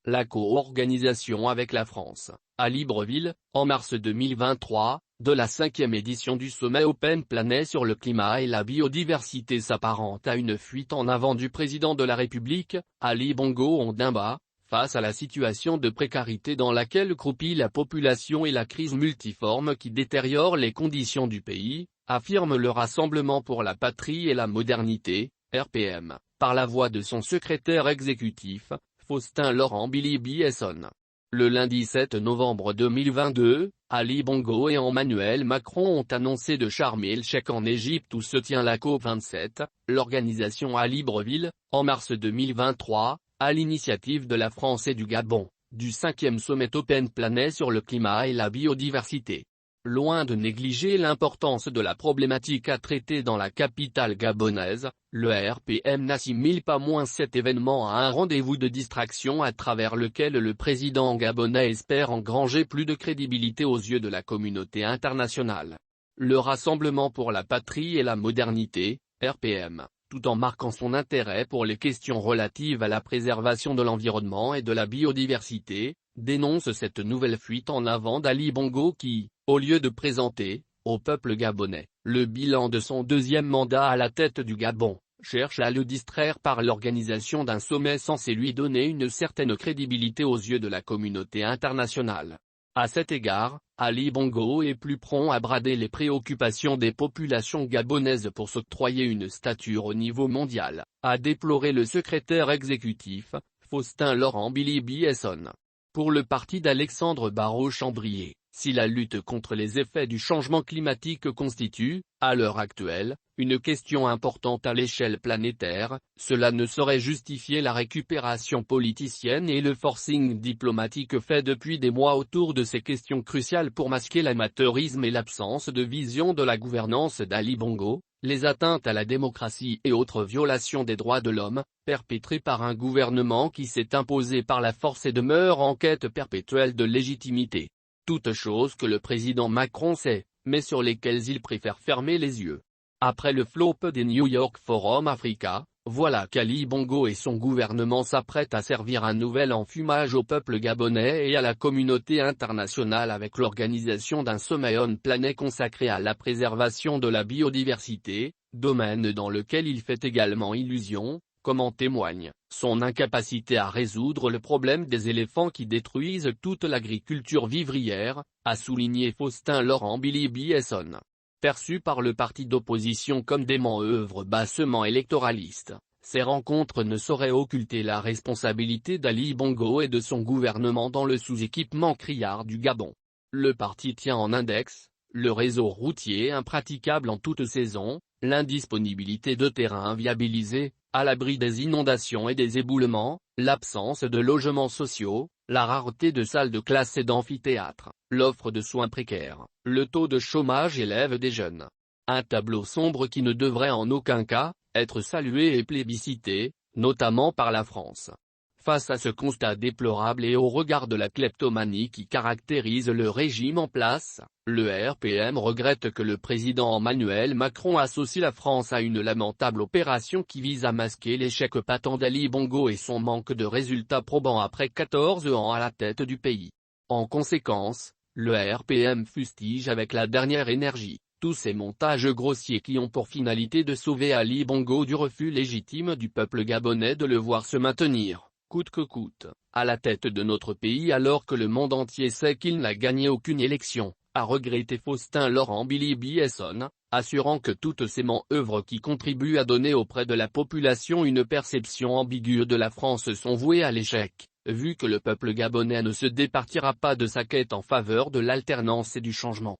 La co-organisation avec la France, à Libreville, en mars 2023, de la 5e édition du sommet Open Planet sur le climat et la biodiversité s'apparente à une fuite en avant du président de la République, Ali Bongo Ondimba, face à la situation de précarité dans laquelle croupit la population et la crise multiforme qui détériore les conditions du pays, affirme le Rassemblement pour la patrie et la modernité, RPM, par la voix de son secrétaire exécutif, Faustin Laurent Billy Biesson. Le lundi 7 novembre 2022, Ali Bongo et Emmanuel Macron ont annoncé de Sharm el-Sheikh en Égypte où se tient la COP27, l'organisation à Libreville, en mars 2023, à l'initiative de la France et du Gabon, du 5e sommet Open Planet sur le climat et la biodiversité. Loin de négliger l'importance de la problématique à traiter dans la capitale gabonaise, le RPM n'assimile pas moins cet événement à un rendez-vous de distraction à travers lequel le président gabonais espère engranger plus de crédibilité aux yeux de la communauté internationale. Le Rassemblement pour la patrie et la modernité, RPM, tout en marquant son intérêt pour les questions relatives à la préservation de l'environnement et de la biodiversité, dénonce cette nouvelle fuite en avant d'Ali Bongo qui, au lieu de présenter, au peuple gabonais, le bilan de son deuxième mandat à la tête du Gabon, cherche à le distraire par l'organisation d'un sommet censé lui donner une certaine crédibilité aux yeux de la communauté internationale. À cet égard, Ali Bongo est plus prompt à brader les préoccupations des populations gabonaises pour s'octroyer une stature au niveau mondial, a déploré le secrétaire exécutif, Faustin Laurent Billy Biesson. Pour le parti d'Alexandre Barrot-Chambrier, si la lutte contre les effets du changement climatique constitue, à l'heure actuelle, une question importante à l'échelle planétaire, cela ne saurait justifier la récupération politicienne et le forcing diplomatique fait depuis des mois autour de ces questions cruciales pour masquer l'amateurisme et l'absence de vision de la gouvernance d'Ali Bongo, les atteintes à la démocratie et autres violations des droits de l'homme, perpétrées par un gouvernement qui s'est imposé par la force et demeure en quête perpétuelle de légitimité. Toutes choses que le président Macron sait, mais sur lesquelles il préfère fermer les yeux. Après le flop des New York Forum Africa, voilà qu'Ali Bongo et son gouvernement s'apprêtent à servir un nouvel enfumage au peuple gabonais et à la communauté internationale avec l'organisation d'un sommet on planet consacré à la préservation de la biodiversité, domaine dans lequel il fait également illusion, comme en témoigne son incapacité à résoudre le problème des éléphants qui détruisent toute l'agriculture vivrière, a souligné Faustin Laurent Billy Biesson. Perçu par le parti d'opposition comme des manœuvres bassement électoralistes, ces rencontres ne sauraient occulter la responsabilité d'Ali Bongo et de son gouvernement dans le sous-équipement criard du Gabon. Le parti tient en index, le réseau routier impraticable en toute saison, l'indisponibilité de terrains inviabilisés, à l'abri des inondations et des éboulements, l'absence de logements sociaux, la rareté de salles de classe et d'amphithéâtres, l'offre de soins précaires, le taux de chômage élève des jeunes. Un tableau sombre qui ne devrait en aucun cas être salué et plébiscité, notamment par la France. Face à ce constat déplorable et au regard de la kleptomanie qui caractérise le régime en place, le RPM regrette que le président Emmanuel Macron associe la France à une lamentable opération qui vise à masquer l'échec patent d'Ali Bongo et son manque de résultats probants après 14 ans à la tête du pays. En conséquence, le RPM fustige avec la dernière énergie tous ces montages grossiers qui ont pour finalité de sauver Ali Bongo du refus légitime du peuple gabonais de le voir se maintenir, coûte que coûte, à la tête de notre pays alors que le monde entier sait qu'il n'a gagné aucune élection, a regretté Faustin Laurent Billy Biesson, assurant que toutes ces manœuvres qui contribuent à donner auprès de la population une perception ambiguë de la France sont vouées à l'échec, vu que le peuple gabonais ne se départira pas de sa quête en faveur de l'alternance et du changement.